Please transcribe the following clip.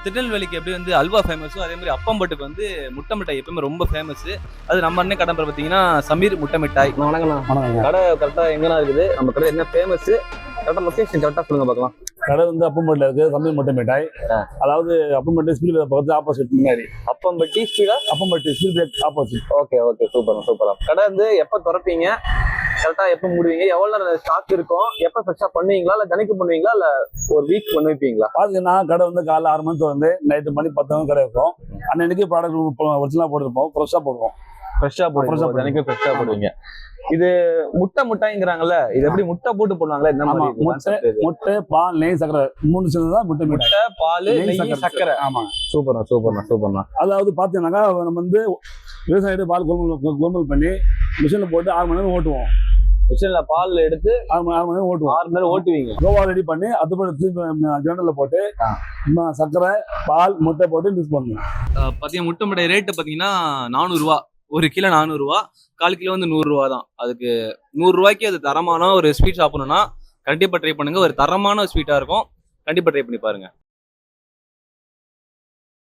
திருநெல்வேலிக்கு எப்படி வந்து அல்வா ஃபேமஸோ அதே மாதிரி அப்பம்பட்டுக்கு வந்து முட்டை மிட்டாய் எப்பவுமே ரொம்ப ஃபேமஸ். அது நம்ம அண்ணன் கடை பார்த்தீங்கன்னா சமீர் முட்டை மிட்டாய். வணக்கம்ண்ணா. வணக்கம். கடை கரெக்டாக எங்கண்ணா இருக்குது? நம்ம கடை என்ன ஃபேமஸ்? கரெக்டாக லொகேஷன் கரெக்டாக சொல்லுங்க பார்க்கலாம். கடை வந்து அப்பம்பட்டில் இருக்கு, சமீர் முட்டை மிட்டாய். அதாவது அப்பம்பட்டி ஸ்பீட் பக்கத்து ஆப்போசிட் முன்னாடி. அப்பம்பட்டி ஸ்பீடா? Appampatti speed opposite. Okay okay, super சூப்பரா. கடை வந்து எப்போ திறப்பீங்க, கரெக்டா எப்போ மூடுவீங்க, எவ்வளவு நேரம் ஸ்டாக் இருக்கும், எப்போ ஃப்ரெஷ்ஷா பண்ணுவீங்களா இல்ல கணிக்கு பண்ணுவீங்களா இல்ல ஒரு வீக் பண்ணி வைப்பீங்களா? பாத்தீங்கன்னா கடை வந்து காலைல 6 மணிக்கு வந்து நைட்டு மணி 10 மணி கடை இருக்கும். அன்னைக்கு ப்ராடக்ட் ஒரிஜினலா போட்டுருப்போம், ஃப்ரெஷ்ஷா போடுவோம். ஃப்ரெஷ்ஷா போடுவோம், தினைக்கும் ஃப்ரெஷ்ஷா போடுவீங்க. இது முட்டை முட்டாய்ங்கிறாங்கல்ல, இது எப்படி முட்டை போட்டு போடுவாங்களா? இந்த மாதிரி முட்டை பால் நெய் சக்கரை 3 சேர்ந்துதான் முட்டை மிட்டாய். முட்டை பால் நெய் சக்கரை. ஆமா, சூப்பர்ண்ணா சூப்பர்ண்ணா சூப்பர்ண்ணா. அதாவது பாத்தீங்கன்னாக்கா நம்ம வந்து விவசாயிட்டு பால் கொள்முதல் பண்ணி மிஷின்ல போட்டு 6 மணி நேரம் ஓட்டுவோம். மிஷின்ல பால் எடுத்து 6 மணி நேரம் ஓட்டுவோம். 6 மணி நேரம் ஓட்டுவீங்க. கோவா ரெடி பண்ணி அது கிரைண்டர்ல போட்டு சக்கரை பால் முட்டை போட்டு மிக்ஸ் பண்ணுவோம். பாத்தீங்கன்னா முட்டை மிட்டாய் ரேட்டு பாத்தீங்கன்னா 400 ரூபா. 1 கிலோ 400 ரூபா, 1/4 கிலோ வந்து 100 ரூபா தான். அதுக்கு 100 ரூபாய்க்கு அது தரமான ஒரு ஸ்வீட் சாப்பிடணும்னா கண்டிப்பா ட்ரை பண்ணுங்க. ஒரு தரமான ஸ்வீட்டா இருக்கும், கண்டிப்பா ட்ரை பண்ணி பாருங்க.